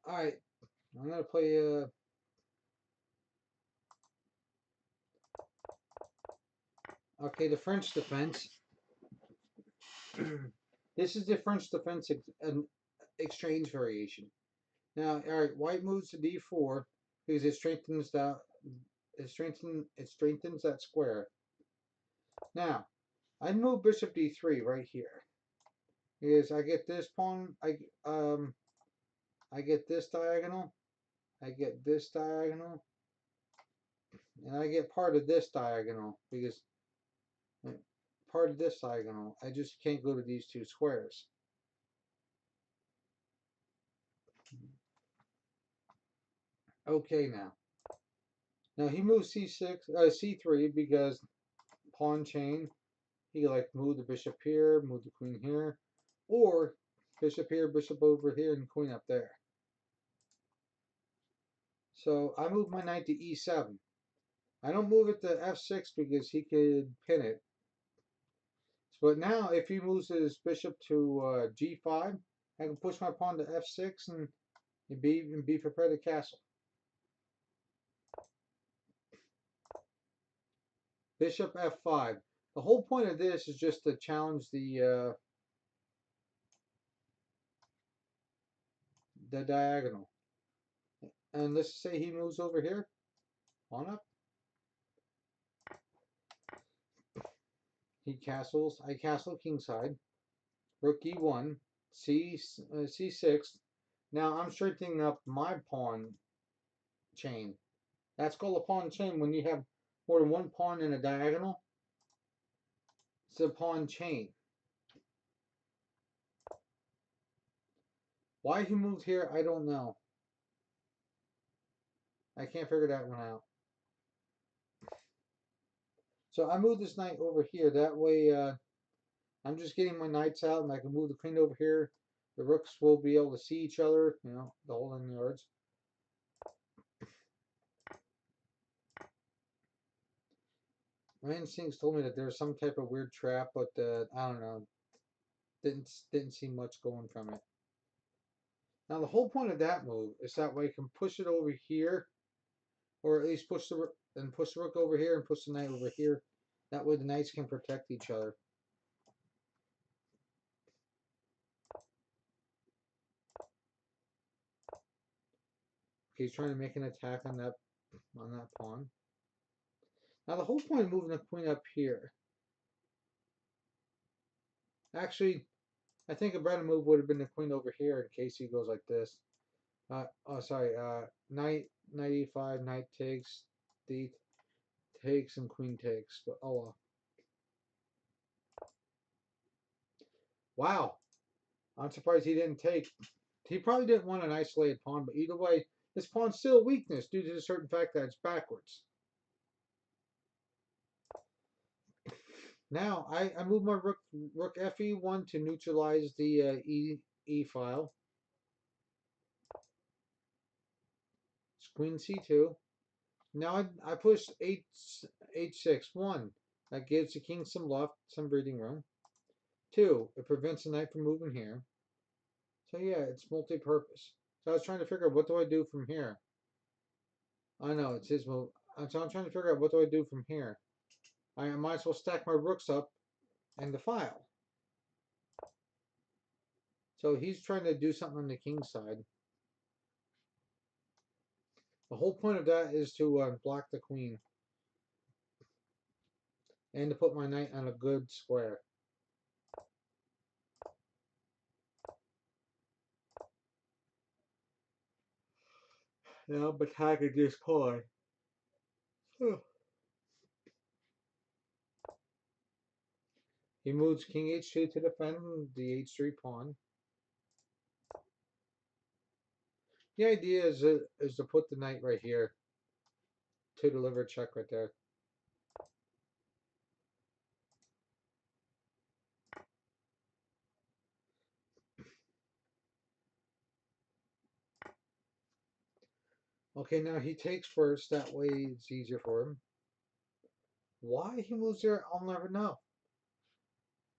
Alright, I'm gonna play okay, the French defense. This is the French defense exchange variation. Now, alright, white moves to d4 because it strengthens that square. Now, I move bishop d3 right here. Because I get this pawn, I get this diagonal, I get this diagonal, and I get part of this diagonal because part of this diagonal. I just can't go to these two squares. Okay, now. Now he moves c6, c3 because pawn chain. He like move the bishop here, move the queen here, or bishop here, bishop over here, and queen up there. So I move my knight to e7. I don't move it to f6 because he could pin it. But now if he moves his bishop to g5, I can push my pawn to f6 and be prepared to castle. Bishop f5. The whole point of this is just to challenge the diagonal. And let's say he moves over here. Pawn up. He castles. I castle kingside. Rook e1. c6. Now I'm straightening up my pawn chain. That's called a pawn chain when you have more than one pawn in a diagonal. It's a pawn chain. Why he moved here, I don't know. I can't figure that one out. So I moved this knight over here. That way I'm just getting my knights out and I can move the queen over here. The rooks will be able to see each other, you know, the whole 9 yards. My instincts told me that there's some type of weird trap, but I don't know. Didn't see much going from it. Now the whole point of that move is that way I can push it over here, or at least push the rook over here and push the knight over here. That way the knights can protect each other. Okay, he's trying to make an attack on that pawn. Now the whole point of moving the queen up here. Actually, I think a better move would have been the queen over here in case he goes like this. Knight e5, knight takes, d takes, and queen takes. But oh well. Wow, I'm surprised he didn't take. He probably didn't want an isolated pawn, but either way, this pawn's still a weakness due to the certain fact that it's backwards. Now I move my rook fe1 to neutralize the e file. Queen c2. Now I push h6. 1, that gives the king some breathing room. 2, it prevents the knight from moving here. So yeah, it's multi-purpose. So I was trying to figure out what do I do from here. I know it's his move. So I'm trying to figure out what do I do from here. I might as well stack my rooks up and the file. So he's trying to do something on the king side. The whole point of that is to block the queen and to put my knight on a good square. Now I'm attacking this pawn. He moves king h2 to defend the h3 pawn. The idea is to put the knight right here to deliver a check right there. Okay, now he takes first. That way it's easier for him. Why he moves there, I'll never know.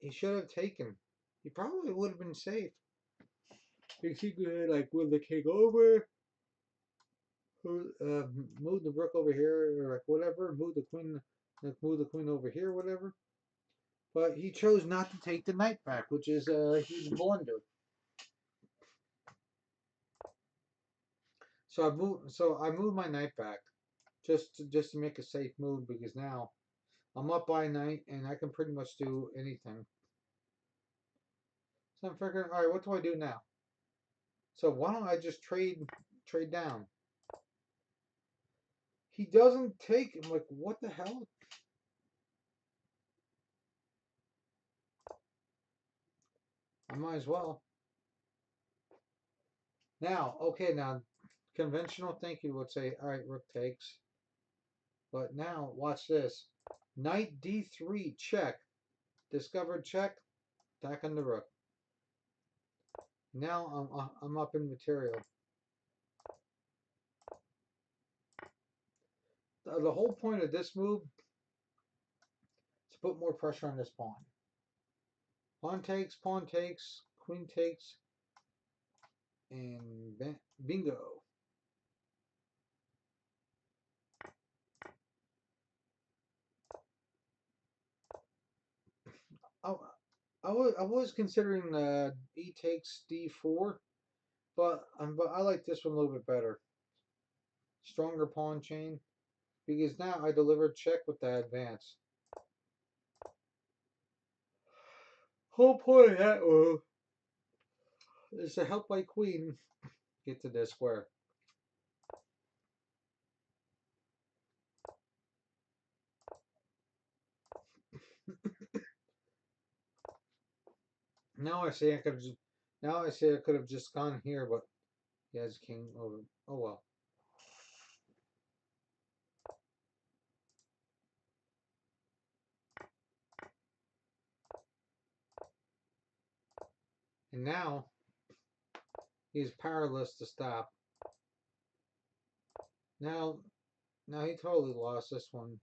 He should have taken. He probably would have been safe. You see, like with the king over, move the rook over here, or like whatever, move the queen, like move the queen over here, whatever. But he chose not to take the knight back, which is a huge blunder. So I moved my knight back, just to make a safe move because now I'm up by a knight and I can pretty much do anything. So I'm figuring, all right, what do I do now? So why don't I just trade down? He doesn't take. I'm like, what the hell? I might as well. Now, okay, now conventional thinking would say, all right, rook takes. But now, watch this. Knight d3 check. Discovered check. Attack on the rook. Now I'm up in material. The whole point of this move is to put more pressure on this pawn. Pawn takes, queen takes, and bingo. I, I was considering e takes d4, but I like this one a little bit better. Stronger pawn chain, because now I delivered check with that advance. Whole point of that move is to help my queen get to this square. Now I say I could have. Now I say I could have just gone here, but he has king over. Oh well. And now he's powerless to stop. Now, now he totally lost this one.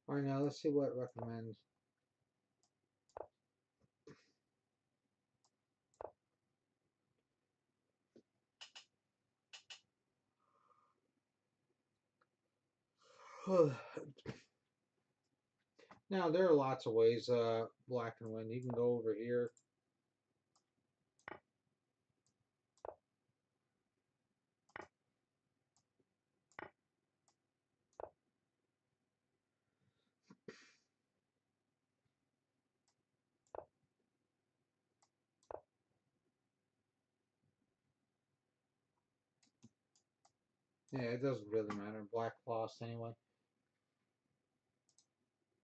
All right, now let's see what it recommends. Now there are lots of ways black can win. You can go over here. Yeah, it doesn't really matter. Black lost anyway.